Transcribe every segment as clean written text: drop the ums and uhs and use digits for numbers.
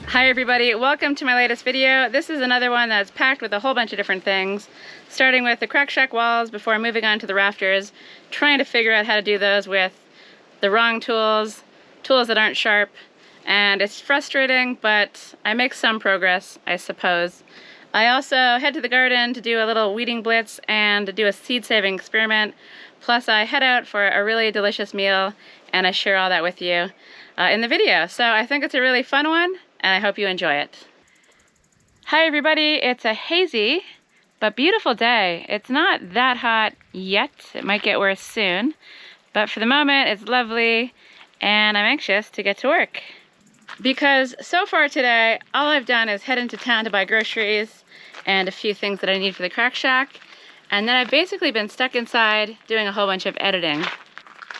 Hi everybody, welcome to my latest video. This is another one that's packed with a whole bunch of different things, starting with the Craic Shack walls before moving on to the rafters, trying to figure out how to do those with the wrong tools that aren't sharp, and it's frustrating, but I make some progress, I suppose. I also head to the garden to do a little weeding blitz and to do a seed saving experiment, plus I head out for a really delicious meal, and I share all that with you in the video. So I think it's a really fun one, and I hope you enjoy it. Hi everybody, it's a hazy but beautiful day. It's not that hot yet, it might get worse soon, but for the moment it's lovely and I'm anxious to get to work. Because so far today, all I've done is head into town to buy groceries and a few things that I need for the Craic Shack, and then I've basically been stuck inside doing a whole bunch of editing.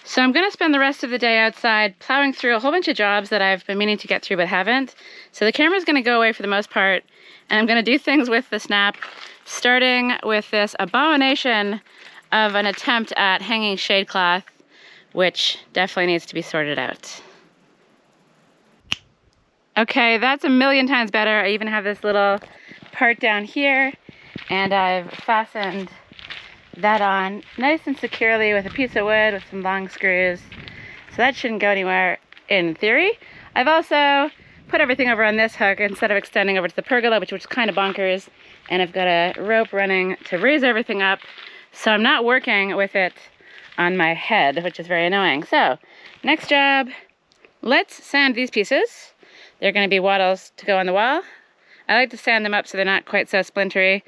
So I'm gonna spend the rest of the day outside plowing through a whole bunch of jobs that I've been meaning to get through but haven't. So the camera's gonna go away for the most part, and I'm gonna do things with the snap, starting with this abomination of an attempt at hanging shade cloth, which definitely needs to be sorted out. Okay, that's a million times better. I even have this little part down here, and I've fastened that on nice and securely with a piece of wood with some long screws. So that shouldn't go anywhere in theory. I've also put everything over on this hook instead of extending over to the pergola, which was kind of bonkers. And I've got a rope running to raise everything up, so I'm not working with it on my head, which is very annoying. So, next job, let's sand these pieces. They're gonna be wattles to go on the wall. I like to sand them up so they're not quite so splintery.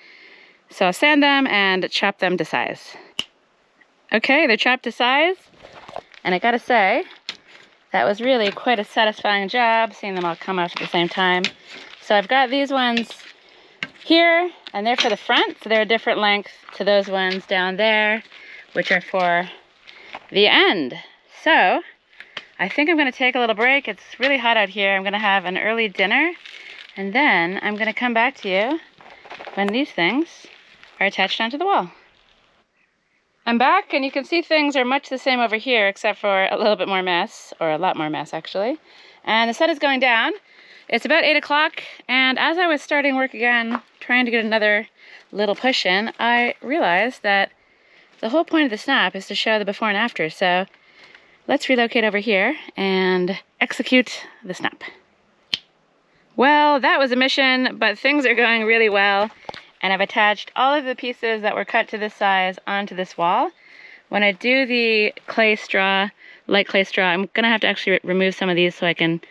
So I'll sand them and chop them to size. Okay, they're chopped to size, and I gotta say, that was really quite a satisfying job, seeing them all come out at the same time. So I've got these ones here, and they're for the front, so they're a different length to those ones down there, which are for the end. So, I think I'm gonna take a little break. It's really hot out here. I'm gonna have an early dinner, and then I'm gonna come back to you when these things are attached onto the wall. I'm back, and you can see things are much the same over here, except for a little bit more mess, or a lot more mess actually. And the sun is going down. It's about 8 o'clock, and as I was starting work again, trying to get another little push in, I realized that the whole point of the snap is to show the before and after, so let's relocate over here and execute the snap. Well, that was a mission, but things are going really well. And I've attached all of the pieces that were cut to this size onto this wall. When I do the clay straw, light clay straw, I'm gonna have to actually remove some of these so I can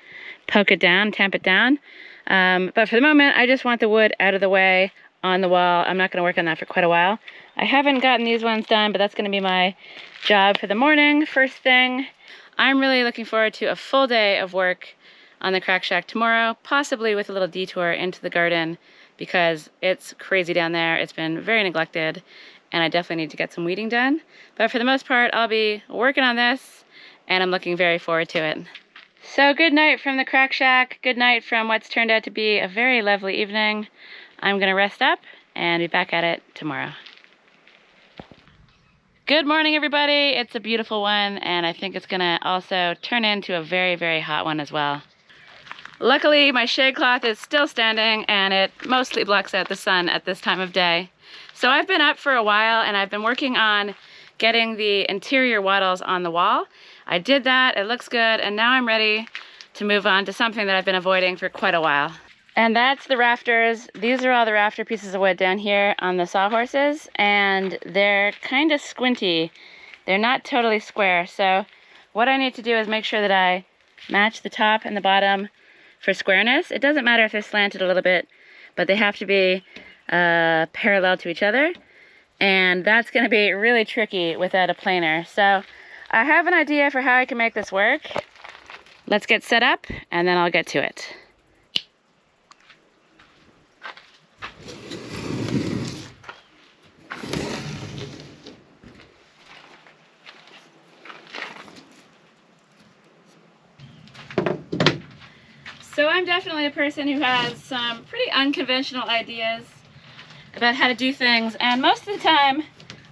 poke it down, tamp it down. But for the moment, I just want the wood out of the way on the wall. I'm not gonna work on that for quite a while. I haven't gotten these ones done, but that's gonna be my job for the morning, first thing. I'm really looking forward to a full day of work on the Craic Shack tomorrow, possibly with a little detour into the garden, because it's crazy down there. It's been very neglected, and I definitely need to get some weeding done. But for the most part, I'll be working on this, and I'm looking very forward to it. So good night from the Craic Shack. Good night from what's turned out to be a very lovely evening. I'm gonna rest up and be back at it tomorrow. Good morning, everybody. It's a beautiful one, and I think it's gonna also turn into a very, very hot one as well. Luckily, my shade cloth is still standing, and it mostly blocks out the sun at this time of day. So I've been up for a while, and I've been working on getting the interior wattles on the wall. I did that, it looks good, and now I'm ready to move on to something that I've been avoiding for quite a while. And that's the rafters. These are all the rafter pieces of wood down here on the sawhorses, and they're kind of squinty. They're not totally square, so what I need to do is make sure that I match the top and the bottom for squareness. It doesn't matter if they're slanted a little bit, but they have to be parallel to each other, and that's going to be really tricky without a planer. So I have an idea for how I can make this work. Let's get set up, and then I'll get to it. So I'm definitely a person who has some pretty unconventional ideas about how to do things, and most of the time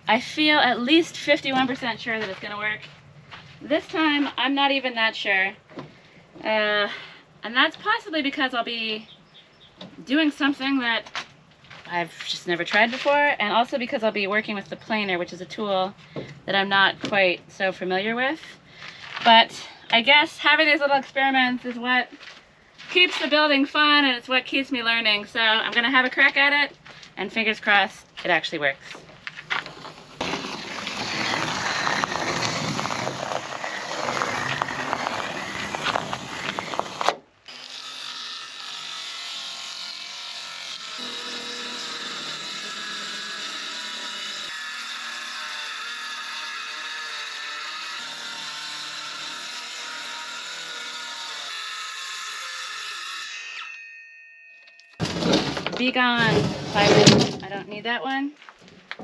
I feel at least 51% sure that it's going to work. This time I'm not even that sure, and that's possibly because I'll be doing something that I've just never tried before, and also because I'll be working with the planer, which is a tool that I'm not quite so familiar with. But I guess having these little experiments is what keeps the building fun, and it's what keeps me learning. So I'm gonna have a crack at it, and fingers crossed it actually works. Be gone, plywood. I don't need that one.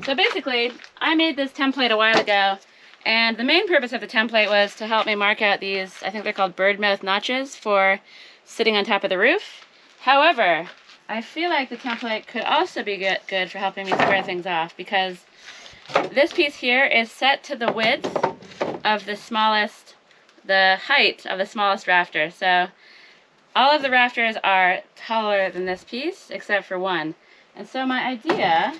So basically, I made this template a while ago, and the main purpose of the template was to help me mark out these, I think they're called bird mouth notches, for sitting on top of the roof. However, I feel like the template could also be good for helping me square things off, because this piece here is set to the width of the height of the smallest rafter. So all of the rafters are taller than this piece, except for one. And so my idea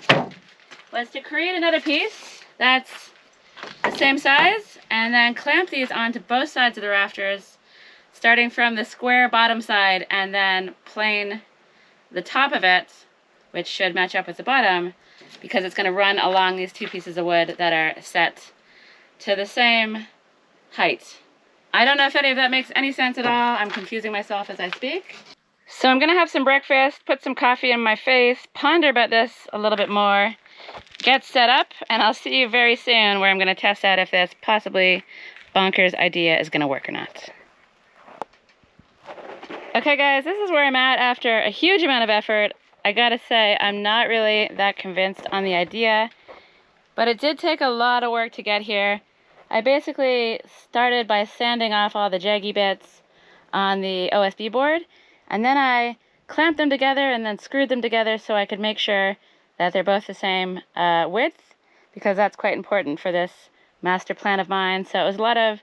was to create another piece that's the same size, and then clamp these onto both sides of the rafters, starting from the square bottom side, and then plane the top of it, which should match up with the bottom, because it's going to run along these two pieces of wood that are set to the same height. I don't know if any of that makes any sense at all. I'm confusing myself as I speak. So I'm gonna have some breakfast, put some coffee in my face, ponder about this a little bit more, get set up, and I'll see you very soon where I'm gonna test out if this possibly bonkers idea is gonna work or not. Okay guys, this is where I'm at after a huge amount of effort. I gotta say, I'm not really that convinced on the idea, but it did take a lot of work to get here. I basically started by sanding off all the jaggy bits on the OSB board, and then I clamped them together and then screwed them together so I could make sure that they're both the same width, because that's quite important for this master plan of mine. So it was a lot of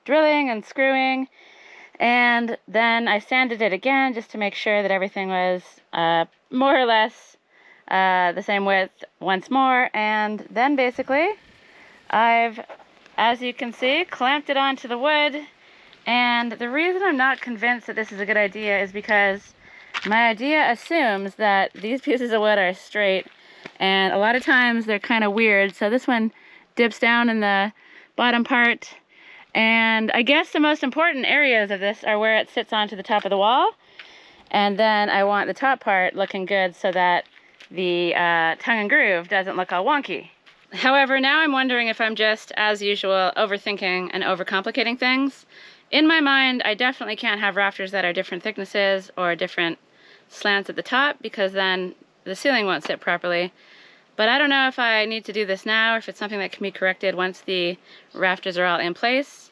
drilling and screwing, and then I sanded it again just to make sure that everything was more or less the same width once more, and then basically I've, as you can see, clamped it onto the wood. And the reason I'm not convinced that this is a good idea is because my idea assumes that these pieces of wood are straight, and a lot of times they're kind of weird. So this one dips down in the bottom part, and I guess the most important areas of this are where it sits onto the top of the wall, and then I want the top part looking good so that the tongue and groove doesn't look all wonky. However, now I'm wondering if I'm just, as usual, overthinking and overcomplicating things. In my mind, I definitely can't have rafters that are different thicknesses or different slants at the top, because then the ceiling won't sit properly. But I don't know if I need to do this now, or if it's something that can be corrected once the rafters are all in place.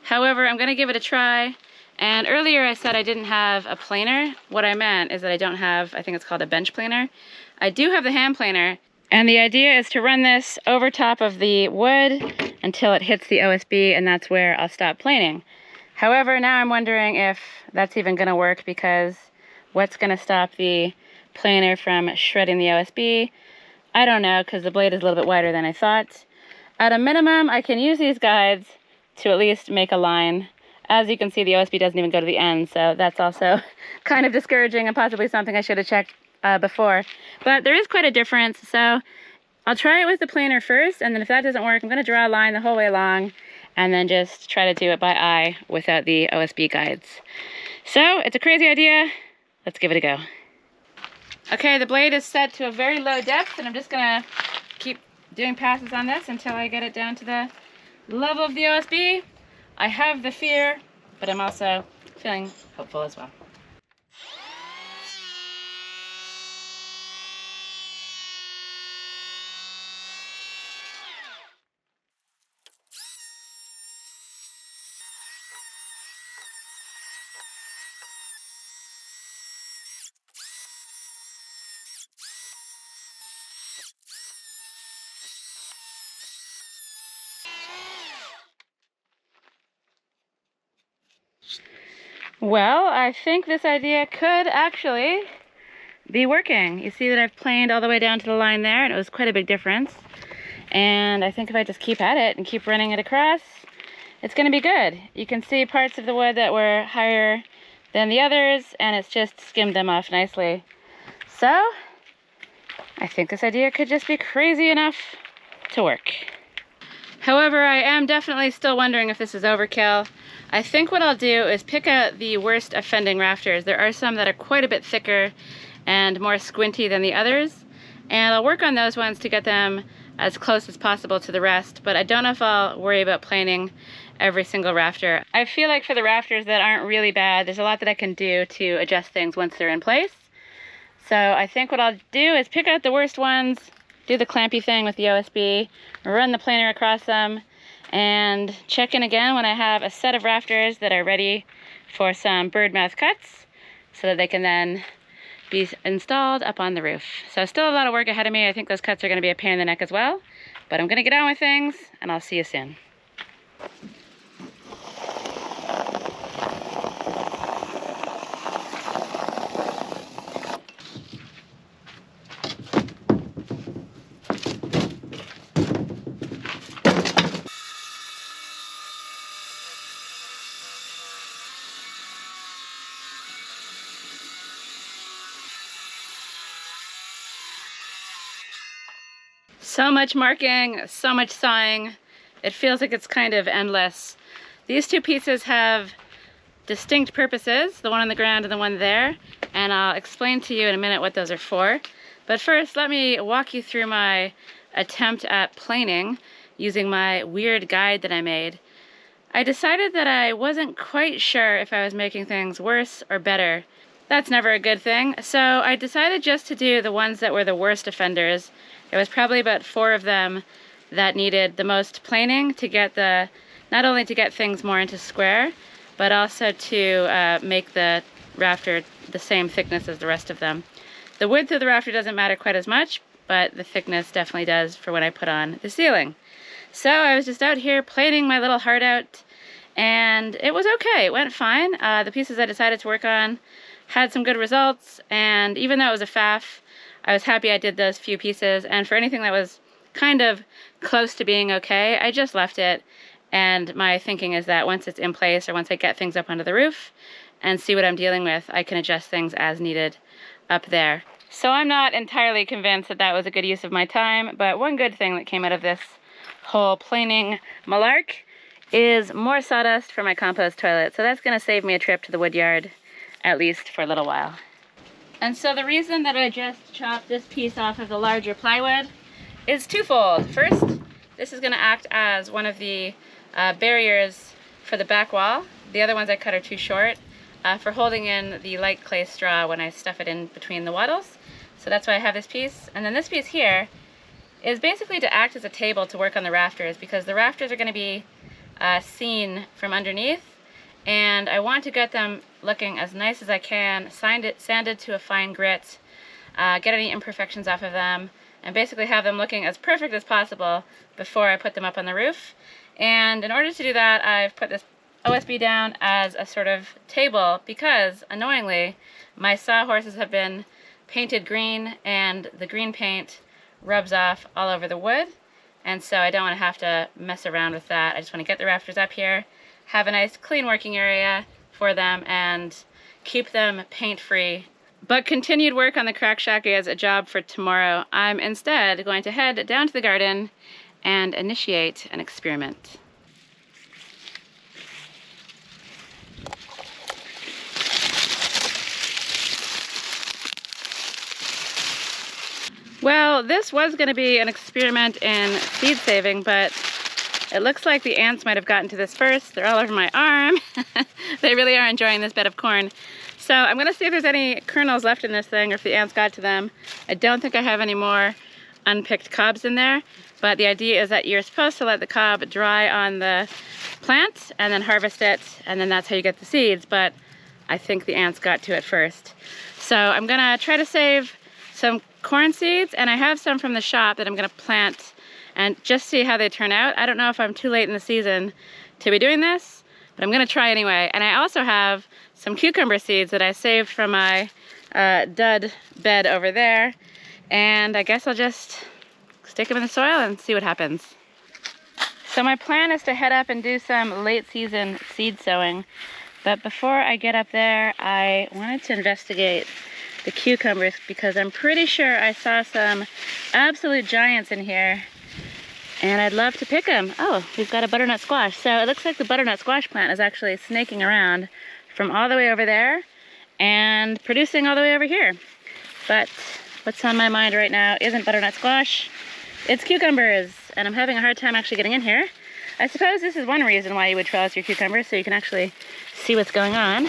However, I'm going to give it a try. And earlier I said I didn't have a planer. What I meant is that I don't have, I think it's called a bench planer. I do have the hand planer. And the idea is to run this over top of the wood until it hits the OSB, and that's where I'll stop planing. However, now I'm wondering if that's even going to work, because what's going to stop the planer from shredding the OSB? I don't know, because the blade is a little bit wider than I thought. At a minimum, I can use these guides to at least make a line. As you can see, the OSB doesn't even go to the end, so that's also kind of discouraging and possibly something I should have checked before. But there is quite a difference, so I'll try it with the planer first, and then if that doesn't work, I'm going to draw a line the whole way along and then just try to do it by eye without the OSB guides. So it's a crazy idea. Let's give it a go. Okay, the blade is set to a very low depth, and I'm just going to keep doing passes on this until I get it down to the level of the OSB. I have the fear, but I'm also feeling hopeful as well. Well, I think this idea could actually be working. You see that I've planed all the way down to the line there, and it was quite a big difference. And I think if I just keep at it and keep running it across, it's going to be good. You can see parts of the wood that were higher than the others, and it's just skimmed them off nicely. So, I think this idea could just be crazy enough to work. However, I am definitely still wondering if this is overkill. I think what I'll do is pick out the worst offending rafters. There are some that are quite a bit thicker and more squinty than the others, and I'll work on those ones to get them as close as possible to the rest, but I don't know if I'll worry about planing every single rafter. I feel like for the rafters that aren't really bad, there's a lot that I can do to adjust things once they're in place. So I think what I'll do is pick out the worst ones, do the clampy thing with the OSB, run the planer across them, and check in again when I have a set of rafters that are ready for some bird mouth cuts so that they can then be installed up on the roof. So still a lot of work ahead of me. I think those cuts are going to be a pain in the neck as well, but I'm going to get on with things, and I'll see you soon. So much marking, so much sawing. It feels like it's kind of endless. These two pieces have distinct purposes, the one on the ground and the one there, and I'll explain to you in a minute what those are for. But first, let me walk you through my attempt at planing using my weird guide that I made. I decided that I wasn't quite sure if I was making things worse or better. That's never a good thing, so I decided just to do the ones that were the worst offenders. There was probably about 4 of them that needed the most planing to get not only to get things more into square, but also to make the rafter the same thickness as the rest of them. The width of the rafter doesn't matter quite as much, but the thickness definitely does for when I put on the ceiling. So I was just out here planing my little heart out, and it was okay. It went fine. The pieces I decided to work on had some good results, and even though it was a faff, I was happy I did those few pieces, and for anything that was kind of close to being okay, I just left it. And my thinking is that once it's in place, or once I get things up onto the roof and see what I'm dealing with, I can adjust things as needed up there. So I'm not entirely convinced that that was a good use of my time, but one good thing that came out of this whole planing malark is more sawdust for my compost toilet. So that's going to save me a trip to the wood yard, at least for a little while. And so the reason that I just chopped this piece off of the larger plywood is twofold. First, this is going to act as one of the barriers for the back wall. The other ones I cut are too short for holding in the light clay straw when I stuff it in between the wattles. So that's why I have this piece. And then this piece here is basically to act as a table to work on the rafters, because the rafters are going to be seen from underneath, and I want to get them looking as nice as I can, sanded to a fine grit, get any imperfections off of them, and basically have them looking as perfect as possible before I put them up on the roof. And in order to do that, I've put this OSB down as a sort of table because, annoyingly, my sawhorses have been painted green, and the green paint rubs off all over the wood, and so I don't want to have to mess around with that. I just want to get the rafters up here, have a nice clean working area for them, and keep them paint-free. But continued work on the Craic Shack is a job for tomorrow. I'm instead going to head down to the garden and initiate an experiment. Well, this was going to be an experiment in seed saving, but it looks like the ants might have gotten to this first. They're all over my arm. They really are enjoying this bed of corn. So I'm going to see if there's any kernels left in this thing, or if the ants got to them. I don't think I have any more unpicked cobs in there, but the idea is that you're supposed to let the cob dry on the plant and then harvest it, and then that's how you get the seeds, but I think the ants got to it first. So I'm going to try to save some corn seeds, and I have some from the shop that I'm gonna plant and just see how they turn out. I don't know if I'm too late in the season to be doing this, but I'm gonna try anyway. And I also have some cucumber seeds that I saved from my dud bed over there, and I guess I'll just stick them in the soil and see what happens. So my plan is to head up and do some late season seed sowing, but before I get up there, I wanted to investigate the cucumbers because I'm pretty sure I saw some absolute giants in here, and I'd love to pick them. Oh, we've got a butternut squash. So it looks like the butternut squash plant is actually snaking around from all the way over there and producing all the way over here. But what's on my mind right now isn't butternut squash, it's cucumbers, and I'm having a hard time actually getting in here. I suppose this is one reason why you would trellis your cucumbers, so you can actually see what's going on.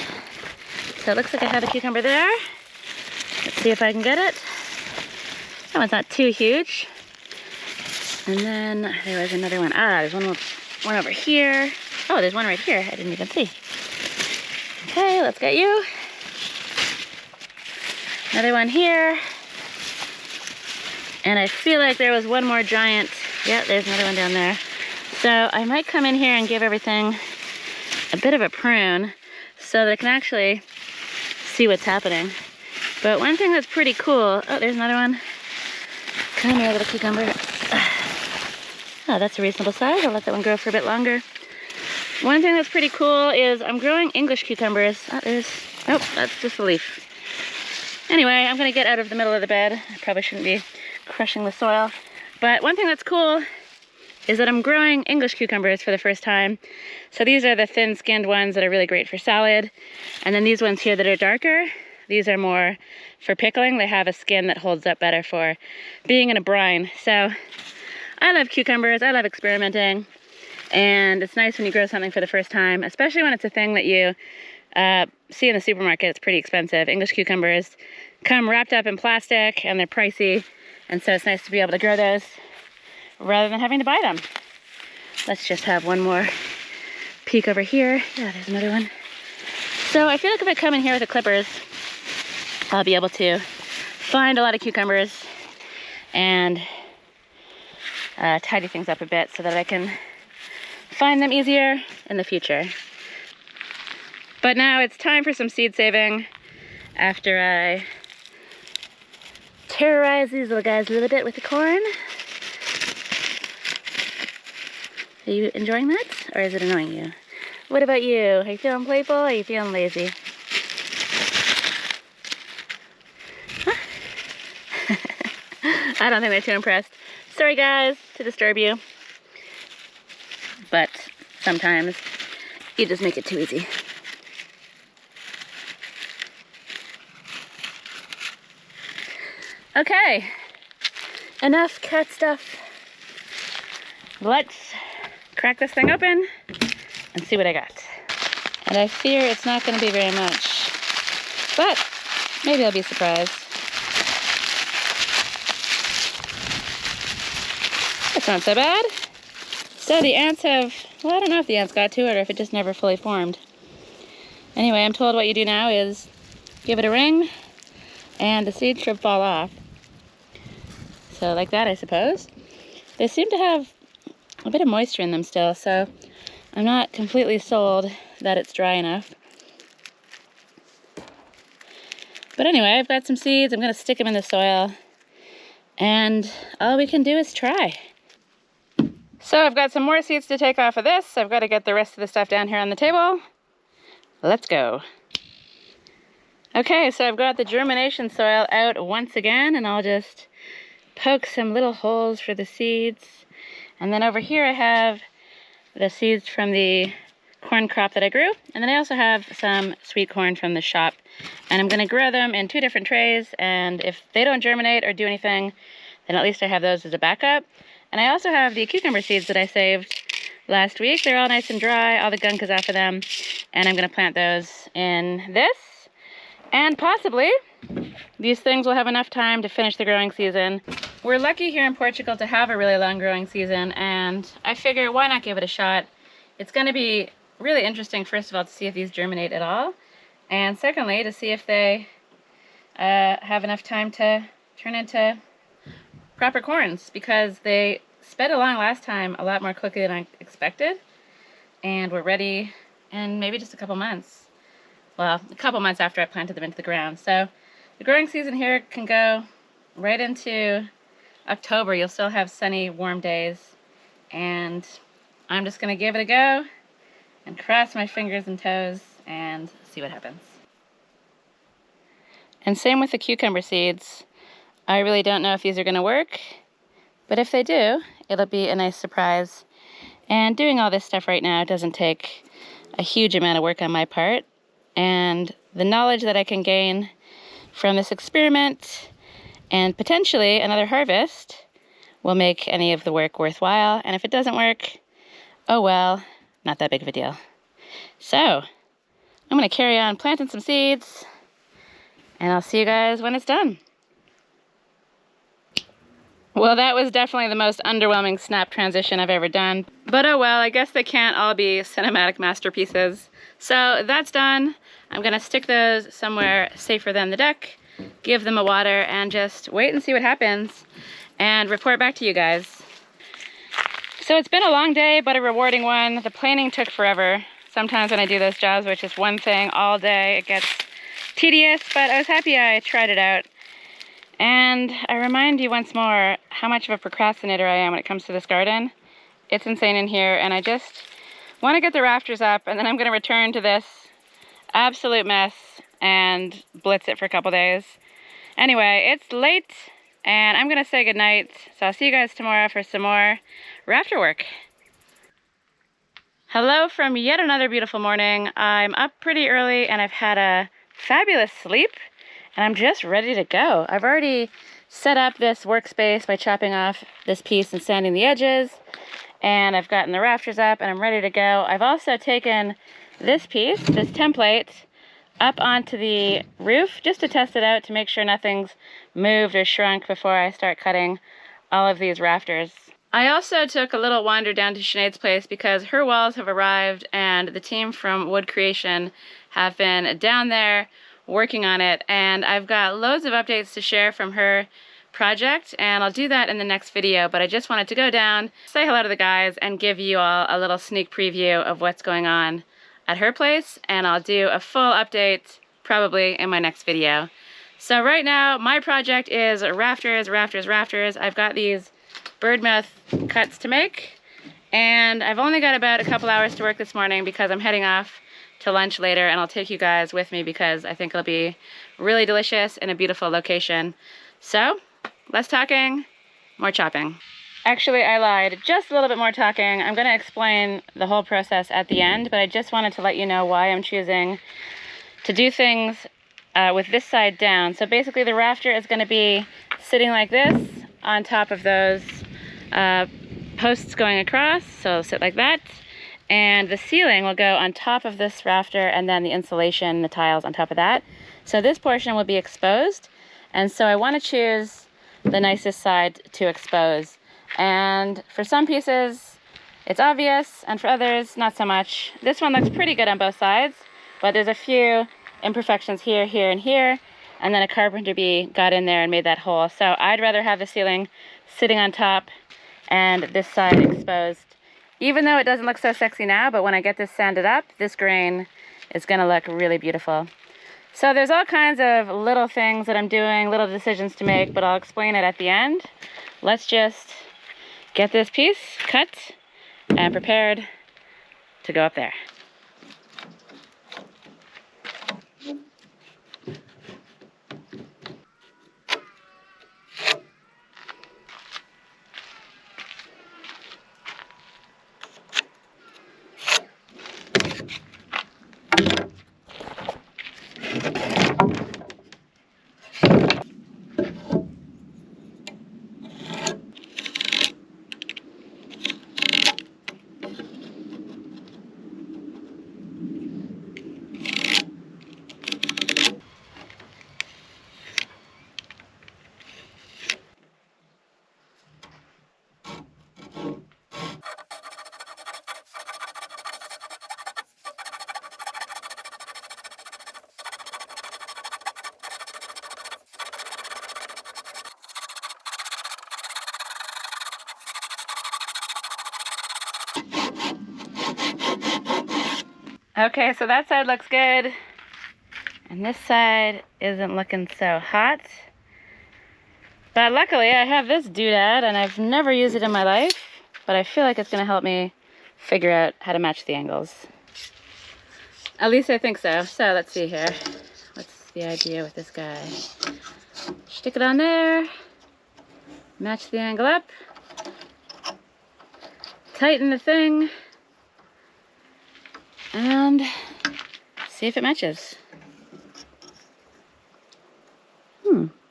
So it looks like I have a cucumber there. Let's see if I can get it. That one's not too huge. And then there was another one. Ah, there's one over here. Oh, there's one right here. I didn't even see. Okay, let's get you. Another one here. And I feel like there was one more giant. Yeah, there's another one down there. So I might come in here and give everything a bit of a prune so that I can actually see what's happening. But one thing that's pretty cool, oh, there's another one. Come here, little cucumber. Oh, that's a reasonable size. I'll let that one grow for a bit longer. One thing that's pretty cool is I'm growing English cucumbers. Oh, that's just a leaf. Anyway, I'm gonna get out of the middle of the bed. I probably shouldn't be crushing the soil. But one thing that's cool is that I'm growing English cucumbers for the first time. So these are the thin-skinned ones that are really great for salad. And then these ones here that are darker, these are more for pickling. They have a skin that holds up better for being in a brine. So I love cucumbers, I love experimenting. And it's nice when you grow something for the first time, especially when it's a thing that you see in the supermarket. It's pretty expensive. English cucumbers come wrapped up in plastic and they're pricey. And so it's nice to be able to grow those rather than having to buy them. Let's just have one more peek over here. Yeah, there's another one. So I feel like if I come in here with the clippers, I'll be able to find a lot of cucumbers and tidy things up a bit so that I can find them easier in the future. But now it's time for some seed saving after I terrorize these little guys a little bit with the corn. Are you enjoying that, or is it annoying you? What about you? Are you feeling playful, or are you feeling lazy? Huh? I don't think they're too impressed. Sorry guys to disturb you, but sometimes you just make it too easy. Okay, enough cat stuff. Let's crack this thing open and see what I got. And I fear it's not going to be very much, but maybe I'll be surprised. That's not so bad. So the ants have, well, I don't know if the ants got to it or if it just never fully formed. Anyway, I'm told what you do now is give it a ring and the seeds should fall off. So like that, I suppose. They seem to have a bit of moisture in them still, so I'm not completely sold that it's dry enough. But anyway, I've got some seeds. I'm going to stick them in the soil, and all we can do is try. So I've got some more seeds to take off of this. I've got to get the rest of the stuff down here on the table. Let's go. Okay, so I've got the germination soil out once again, and I'll just poke some little holes for the seeds. And then over here I have the seeds from the corn crop that I grew. And then I also have some sweet corn from the shop. And I'm going to grow them in 2 different trays. And if they don't germinate or do anything, then at least I have those as a backup. And I also have the cucumber seeds that I saved last week. They're all nice and dry. All the gunk is off of them. And I'm going to plant those in this. And possibly these things will have enough time to finish the growing season. We're lucky here in Portugal to have a really long growing season, and I figure why not give it a shot. It's going to be really interesting, first of all, to see if these germinate at all, and secondly, to see if they have enough time to turn into proper corns, because they sped along last time a lot more quickly than I expected, and we're ready in maybe just a couple months. Well, a couple months after I planted them into the ground. So the growing season here can go right into October. You'll still have sunny, warm days, and I'm just gonna give it a go and cross my fingers and toes and see what happens. And same with the cucumber seeds. I really don't know if these are gonna work, but if they do, it'll be a nice surprise. And doing all this stuff right now doesn't take a huge amount of work on my part, and the knowledge that I can gain from this experiment and potentially another harvest will make any of the work worthwhile. And if it doesn't work, oh well, not that big of a deal. So I'm gonna carry on planting some seeds, and I'll see you guys when it's done. Well, that was definitely the most underwhelming snap transition I've ever done. But oh well, I guess they can't all be cinematic masterpieces. So that's done. I'm gonna stick those somewhere safer than the deck, give them a water, and just wait and see what happens, and report back to you guys. So it's been a long day, but a rewarding one. The planning took forever. Sometimes when I do those jobs, which is one thing all day, it gets tedious, but I was happy I tried it out. And I remind you once more how much of a procrastinator I am when it comes to this garden. It's insane in here, and I just want to get the rafters up, and then I'm going to return to this absolute mess and blitz it for a couple days. Anyway, it's late, and I'm going to say goodnight, so I'll see you guys tomorrow for some more rafter work. Hello from yet another beautiful morning. I'm up pretty early, and I've had a fabulous sleep, and I'm just ready to go. I've already set up this workspace by chopping off this piece and sanding the edges, and I've gotten the rafters up, and I'm ready to go. I've also taken this piece, this template, up onto the roof just to test it out to make sure nothing's moved or shrunk before I start cutting all of these rafters. I also took a little wander down to Sinead's place because her walls have arrived, and the team from Wood Creation have been down there working on it, and I've got loads of updates to share from her project, and I'll do that in the next video. But I just wanted to go down, say hello to the guys, and give you all a little sneak preview of what's going on at her place, and I'll do a full update probably in my next video. So right now my project is rafters, rafters, rafters. I've got these birdmouth cuts to make, and I've only got about a couple hours to work this morning because I'm heading off to lunch later, and I'll take you guys with me because I think it'll be really delicious in a beautiful location. So, less talking, more chopping. Actually, I lied. Just a little bit more talking. I'm going to explain the whole process at the end, but I just wanted to let you know why I'm choosing to do things with this side down. So basically the rafter is going to be sitting like this on top of those posts going across, so it'll sit like that. And the ceiling will go on top of this rafter, and then the insulation, the tiles on top of that. So this portion will be exposed, and so I want to choose the nicest side to expose. And for some pieces, it's obvious, and for others, not so much. This one looks pretty good on both sides, but there's a few imperfections here, here, and here, and then a carpenter bee got in there and made that hole. So I'd rather have the ceiling sitting on top and this side exposed. Even though it doesn't look so sexy now, but when I get this sanded up, this grain is gonna look really beautiful. So there's all kinds of little things that I'm doing, little decisions to make, but I'll explain it at the end. Let's just get this piece cut and prepared to go up there. Okay, so that side looks good. And this side isn't looking so hot. But luckily I have this doodad and I've never used it in my life, but I feel like it's gonna help me figure out how to match the angles. At least I think so. So let's see here. What's the idea with this guy? Stick it on there, match the angle up, tighten the thing, and see if it matches.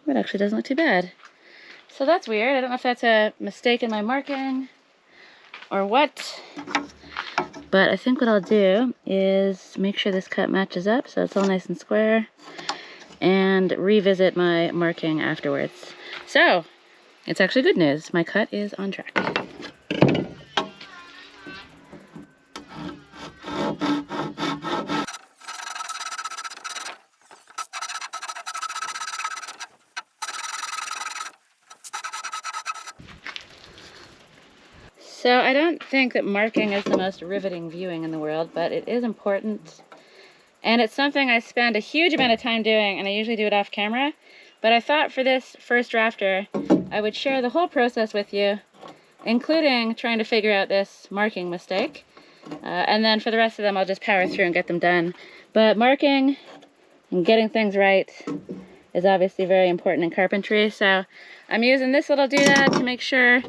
It actually doesn't look too bad. So that's weird. I don't know if that's a mistake in my marking or what, but I think what I'll do is make sure this cut matches up so it's all nice and square and revisit my marking afterwards. So it's actually good news. My cut is on track. So I don't think that marking is the most riveting viewing in the world, but it is important. And it's something I spend a huge amount of time doing, and I usually do it off camera. But I thought for this first rafter, I would share the whole process with you, including trying to figure out this marking mistake. And then for the rest of them, I'll just power through and get them done. But marking and getting things right is obviously very important in carpentry. So I'm using this little doodad to make sure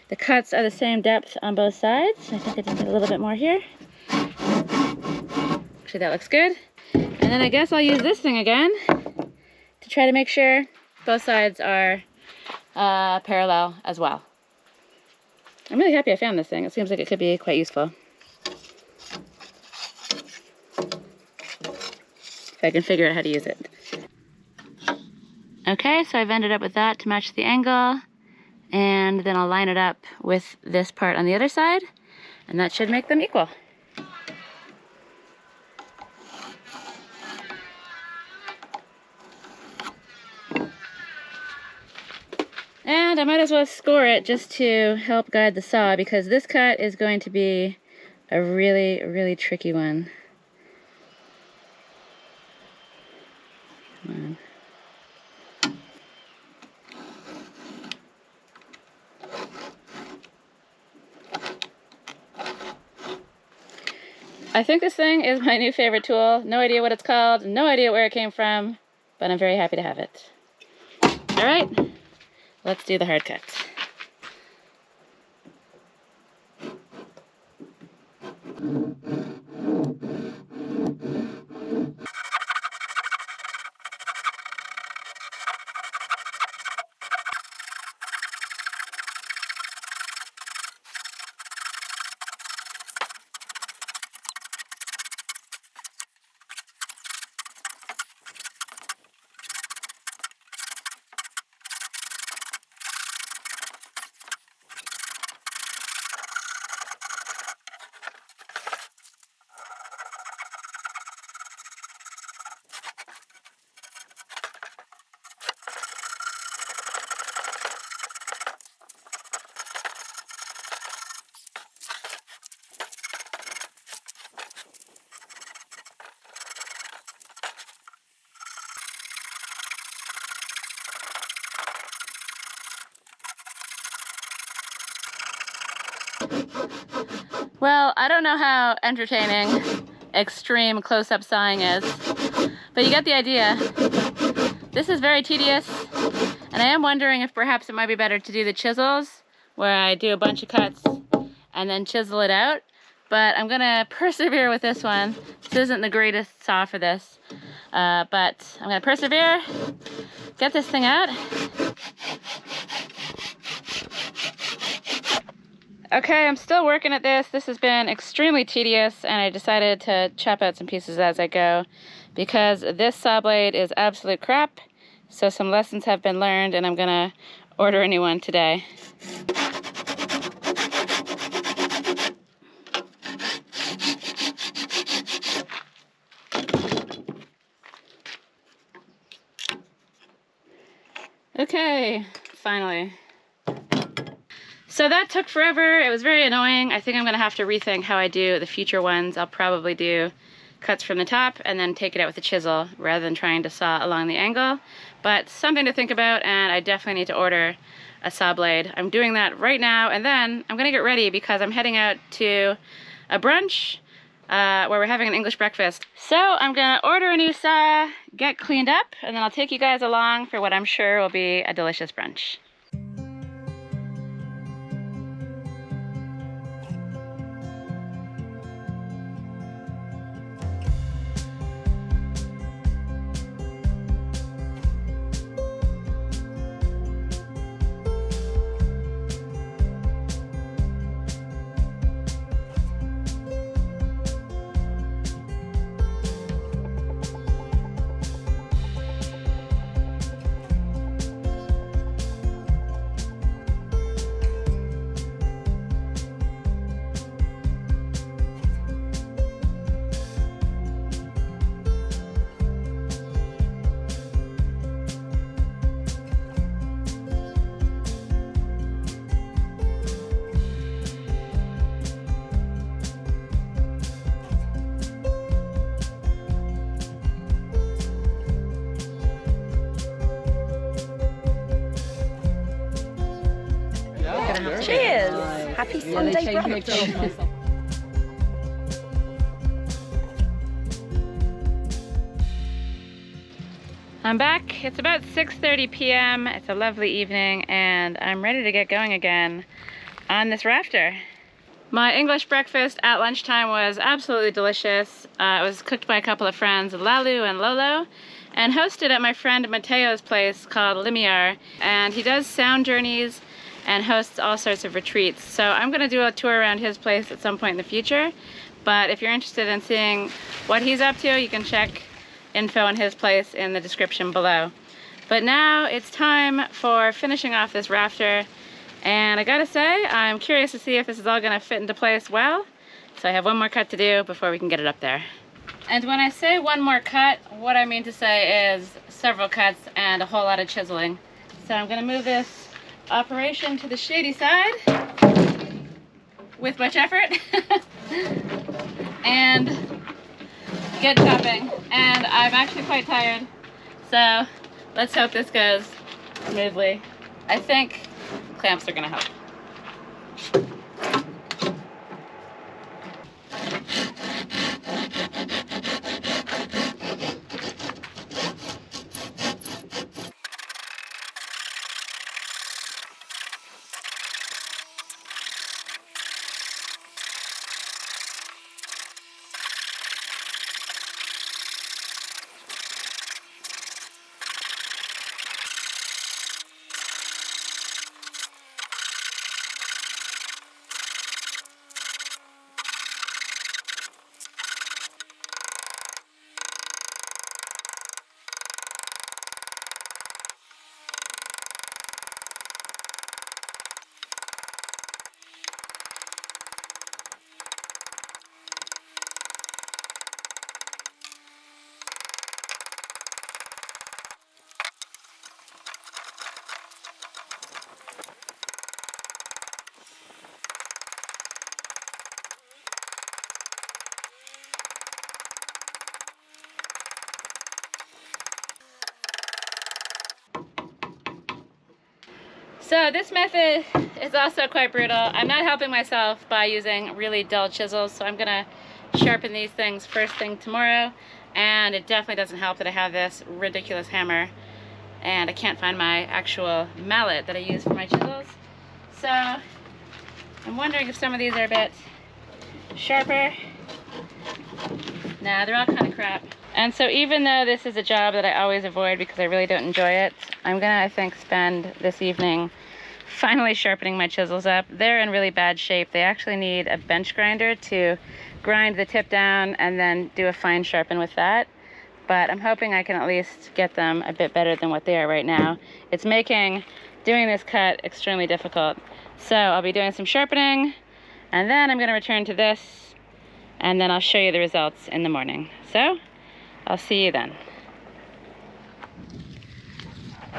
the cuts are the same depth on both sides. I think I just need a little bit more here. Actually, that looks good. And then I guess I'll use this thing again to try to make sure both sides are parallel as well. I'm really happy I found this thing. It seems like it could be quite useful. If I can figure out how to use it. Okay, so I've ended up with that to match the angle. And then I'll line it up with this part on the other side, and that should make them equal. And I might as well score it just to help guide the saw, because this cut is going to be a really, really tricky one. Come on. I think this thing is my new favorite tool. No idea what it's called, no idea where it came from, but I'm very happy to have it. All right, let's do the hard cuts. Well, I don't know how entertaining extreme close-up sawing is, but you get the idea. This is very tedious, and I am wondering if perhaps it might be better to do the chisels, where I do a bunch of cuts and then chisel it out, but I'm gonna persevere with this one. This isn't the greatest saw for this, but I'm gonna persevere, get this thing out. Okay, I'm still working at this. This has been extremely tedious, and I decided to chop out some pieces as I go because this saw blade is absolute crap. So some lessons have been learned, and I'm gonna order a new one today. Okay, finally. So that took forever. It was very annoying. I think I'm gonna have to rethink how I do the future ones. I'll probably do cuts from the top and then take it out with a chisel rather than trying to saw along the angle. But something to think about, and I definitely need to order a saw blade. I'm doing that right now, and then I'm gonna get ready because I'm heading out to a brunch where we're having an English breakfast. So I'm gonna order a new saw, get cleaned up, and then I'll take you guys along for what I'm sure will be a delicious brunch. Cheers! Happy Sunday brunch! I'm back. It's about 6:30 p.m. It's a lovely evening, and I'm ready to get going again on this rafter. My English breakfast at lunchtime was absolutely delicious. It was cooked by a couple of friends, Lalu and Lolo, and hosted at my friend Mateo's place called Limiar. And he does sound journeys and hosts all sorts of retreats. So I'm gonna do a tour around his place at some point in the future. But if you're interested in seeing what he's up to, you can check info on his place in the description below. But now it's time for finishing off this rafter. And I gotta say, I'm curious to see if this is all gonna fit into place well. So I have one more cut to do before we can get it up there. And when I say one more cut, what I mean to say is several cuts and a whole lot of chiseling. So I'm gonna move this operation to the shady side with much effort and get chopping. And I'm actually quite tired, so let's hope this goes smoothly. I think clamps are gonna help. So this method is also quite brutal. I'm not helping myself by using really dull chisels, so I'm gonna sharpen these things first thing tomorrow. And it definitely doesn't help that I have this ridiculous hammer and I can't find my actual mallet that I use for my chisels. So I'm wondering if some of these are a bit sharper. Nah, they're all kind of crap. And so even though this is a job that I always avoid because I really don't enjoy it, I'm gonna, I think, spend this evening finally sharpening my chisels up. They're in really bad shape. They actually need a bench grinder to grind the tip down and then do a fine sharpen with that. But I'm hoping I can at least get them a bit better than what they are right now. It's making doing this cut extremely difficult. So I'll be doing some sharpening, and then I'm gonna return to this, and then I'll show you the results in the morning. So I'll see you then.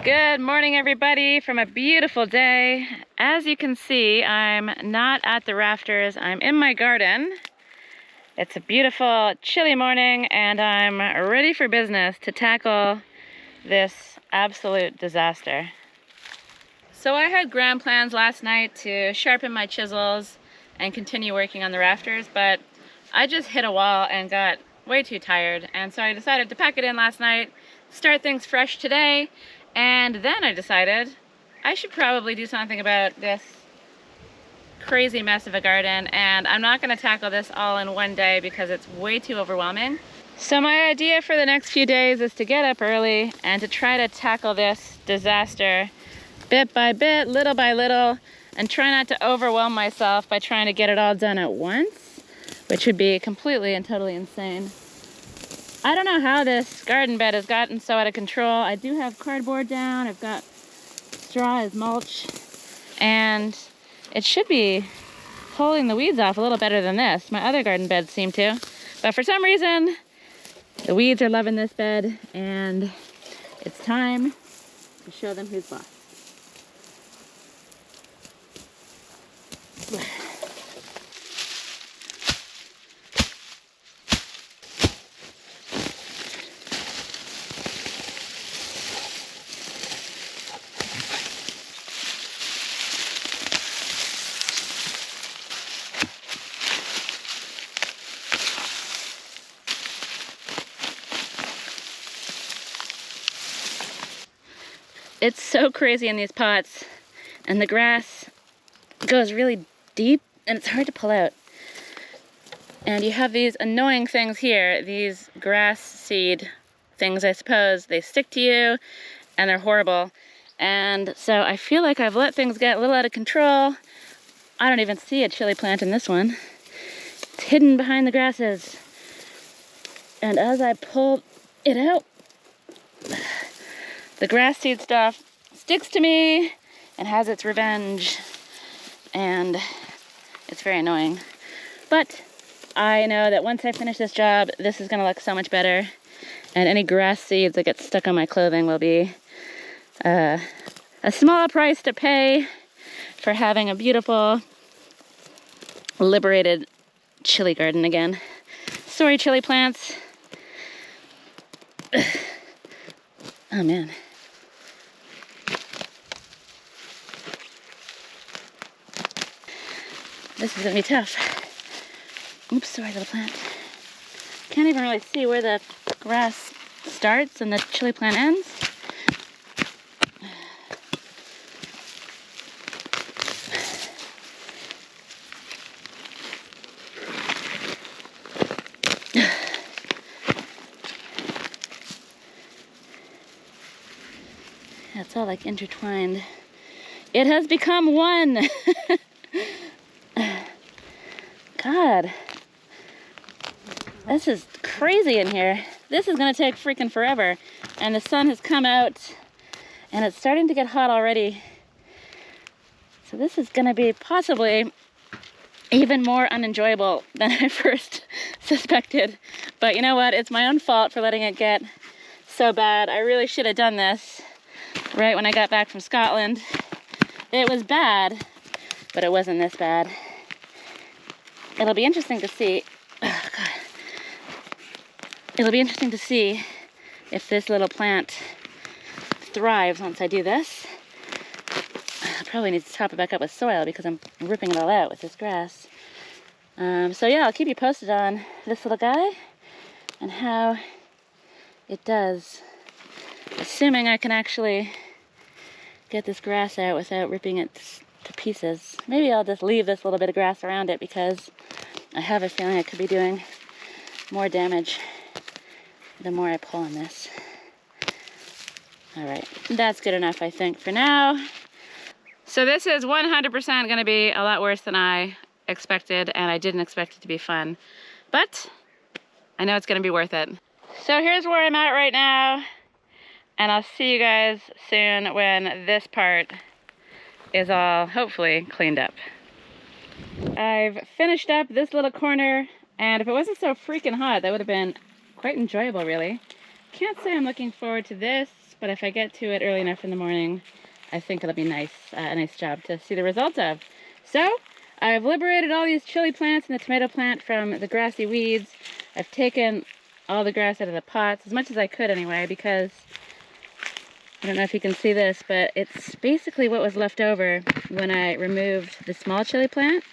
Good morning, everybody, from a beautiful day. As you can see, I'm not at the rafters. I'm in my garden. It's a beautiful, chilly morning, and I'm ready for business to tackle this absolute disaster. So I had grand plans last night to sharpen my chisels and continue working on the rafters, but I just hit a wall and got way too tired, and so I decided to pack it in last night, start things fresh today, and then I decided I should probably do something about this crazy mess of a garden, and I'm not going to tackle this all in one day because it's way too overwhelming. So my idea for the next few days is to get up early and to try to tackle this disaster bit by bit, little by little, and try not to overwhelm myself by trying to get it all done at once, which would be completely and totally insane. I don't know how this garden bed has gotten so out of control. I do have cardboard down, I've got straw as mulch, and it should be pulling the weeds off a little better than this. My other garden beds seem to. But for some reason, the weeds are loving this bed, and it's time to show them who's boss. It's so crazy in these pots, and the grass goes really deep and it's hard to pull out. And you have these annoying things here, these grass seed things, I suppose. They stick to you and they're horrible. And so I feel like I've let things get a little out of control. I don't even see a chili plant in this one. It's hidden behind the grasses. And as I pull it out, the grass seed stuff sticks to me and has its revenge, and it's very annoying. But I know that once I finish this job, this is gonna look so much better, and any grass seeds that get stuck on my clothing will be a small price to pay for having a beautiful, liberated chili garden again. Sorry, chili plants. Oh man. This is gonna be tough. Oops, sorry, little plant. Can't even really see where the grass starts and the chili plant ends. It's all like intertwined. It has become one. God, this is crazy in here. This is gonna take freaking forever. And the sun has come out and it's starting to get hot already. So this is gonna be possibly even more unenjoyable than I first suspected. But you know what? It's my own fault for letting it get so bad. I really should have done this right when I got back from Scotland. It was bad, but it wasn't this bad. It'll be interesting to see. Oh God. It'll be interesting to see if this little plant thrives once I do this. I probably need to top it back up with soil because I'm ripping it all out with this grass. So yeah, I'll keep you posted on this little guy and how it does. Assuming I can actually get this grass out without ripping it to pieces. Maybe I'll just leave this little bit of grass around it because I have a feeling I could be doing more damage the more I pull on this. All right, that's good enough, I think, for now. So this is 100% gonna be a lot worse than I expected, and I didn't expect it to be fun, but I know it's gonna be worth it. So here's where I'm at right now, and I'll see you guys soon when this part is all hopefully cleaned up. I've finished up this little corner, and if it wasn't so freaking hot, that would have been quite enjoyable, really. Can't say I'm looking forward to this, but if I get to it early enough in the morning, I think it'll be nice, a nice job to see the results of. So I've liberated all these chili plants and the tomato plant from the grassy weeds. I've taken all the grass out of the pots, as much as I could anyway, because I don't know if you can see this, but it's basically what was left over when I removed the small chili plant.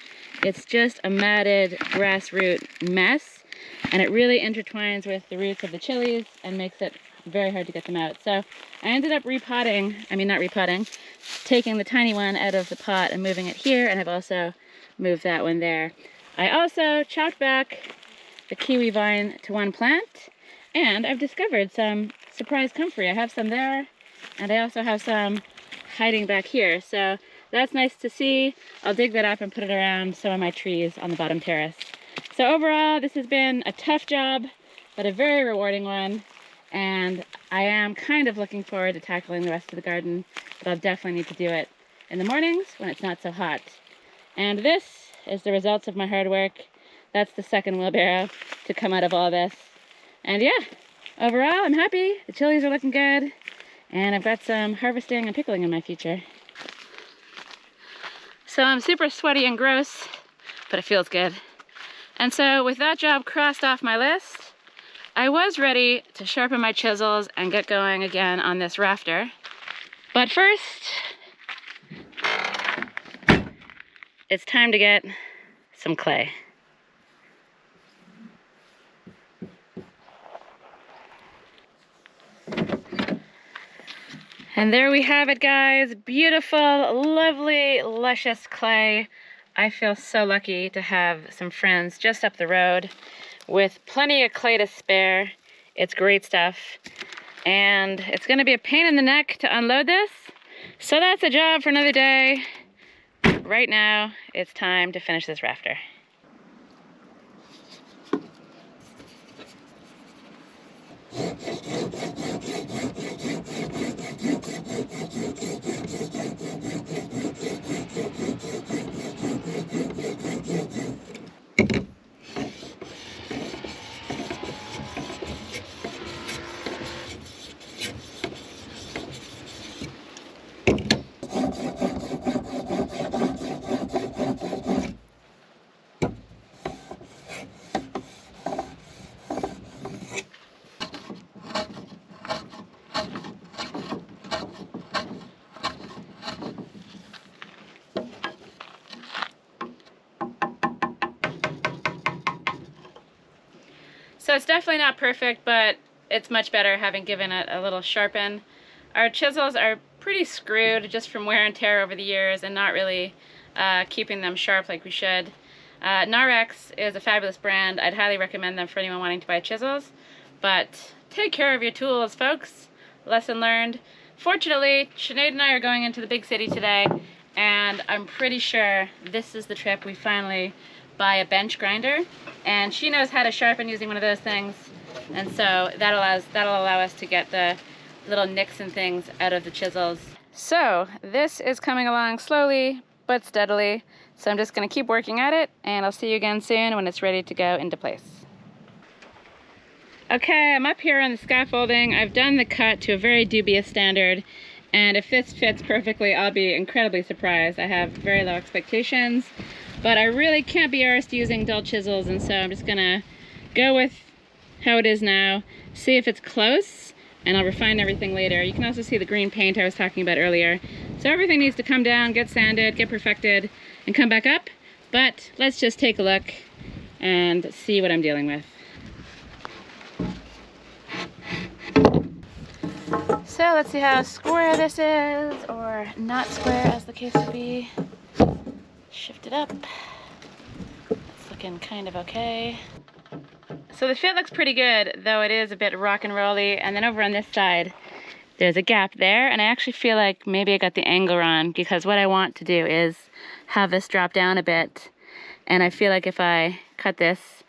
It's just a matted grass root mess, and it really intertwines with the roots of the chilies and makes it very hard to get them out. So I ended up taking the tiny one out of the pot and moving it here, and I've also moved that one there. I also chopped back the kiwi vine to one plant, and I've discovered some surprise comfrey. I have some there, and I also have some hiding back here. So that's nice to see. I'll dig that up and put it around some of my trees on the bottom terrace. So overall, this has been a tough job, but a very rewarding one. And I am kind of looking forward to tackling the rest of the garden, but I'll definitely need to do it in the mornings when it's not so hot. And this is the results of my hard work. That's the second wheelbarrow to come out of all this. And yeah, overall, I'm happy. The chilies are looking good, and I've got some harvesting and pickling in my future. So I'm super sweaty and gross, but it feels good. And so with that job crossed off my list, I was ready to sharpen my chisels and get going again on this rafter. But first, it's time to get some clay. And there we have it, guys. Beautiful, lovely, luscious clay. I feel so lucky to have some friends just up the road with plenty of clay to spare. It's great stuff. And it's gonna be a pain in the neck to unload this. So that's a job for another day. Right now, it's time to finish this rafter. So it's definitely not perfect, but it's much better having given it a little sharpen. Our chisels are pretty screwed just from wear and tear over the years and not really keeping them sharp like we should. Narex is a fabulous brand. I'd highly recommend them for anyone wanting to buy chisels. But take care of your tools, folks. Lesson learned. Fortunately, Sinead and I are going into the big city today, and I'm pretty sure this is the trip we finally buy a bench grinder. And she knows how to sharpen using one of those things, and so that'll allow us to get the little nicks and things out of the chisels. So this is coming along slowly but steadily, so I'm just going to keep working at it, and I'll see you again soon when it's ready to go into place. Okay, I'm up here on the scaffolding. I've done the cut to a very dubious standard, and if this fits perfectly, I'll be incredibly surprised. I have very low expectations. But I really can't be arsed using dull chisels, and so I'm just gonna go with how it is now, see if it's close, and I'll refine everything later. You can also see the green paint I was talking about earlier. So everything needs to come down, get sanded, get perfected, and come back up. But let's just take a look and see what I'm dealing with. So let's see how square this is, or not square as the case would be. Shift it up. It's looking kind of okay. So the fit looks pretty good, though it is a bit rock and rolly. And then over on this side, there's a gap there, and I actually feel like maybe I got the angle wrong, because what I want to do is have this drop down a bit, and I feel like if I cut this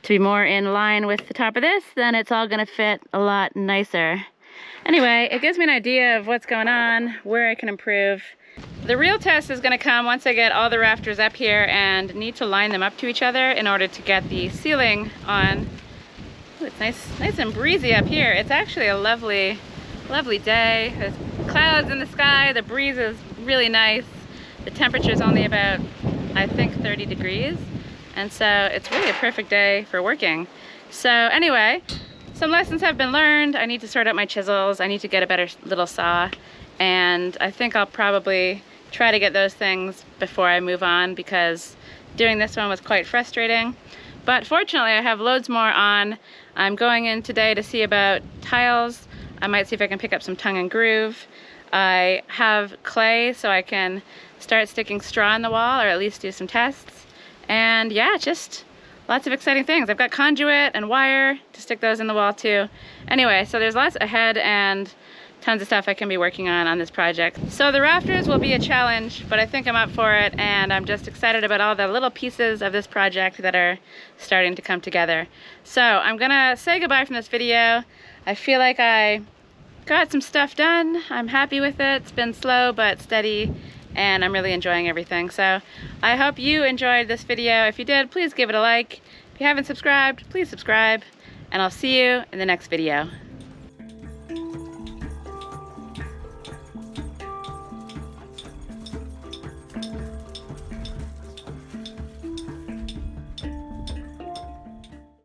to be more in line with the top of this, then it's all gonna fit a lot nicer. Anyway, it gives me an idea of what's going on, where I can improve. The real test is going to come once I get all the rafters up here and need to line them up to each other in order to get the ceiling on. Ooh, it's nice and breezy up here. It's actually a lovely day. There's clouds in the sky, the breeze is really nice. The temperature is only about I think 30 degrees. And so it's really a perfect day for working. So anyway, some lessons have been learned. I need to sort out my chisels. I need to get a better little saw. And I think I'll probably try to get those things before I move on, because doing this one was quite frustrating. But fortunately, I have loads more on. I'm going in today to see about tiles. I might see if I can pick up some tongue and groove. I have clay so I can start sticking straw in the wall, or at least do some tests. And yeah, just lots of exciting things. I've got conduit and wire to stick those in the wall too. Anyway, so there's lots ahead and tons of stuff I can be working on this project. So the rafters will be a challenge, but I think I'm up for it, and I'm just excited about all the little pieces of this project that are starting to come together. So I'm gonna say goodbye from this video. I feel like I got some stuff done. I'm happy with it. It's been slow but steady, and I'm really enjoying everything. So I hope you enjoyed this video. If you did, please give it a like. If you haven't subscribed, please subscribe, and I'll see you in the next video.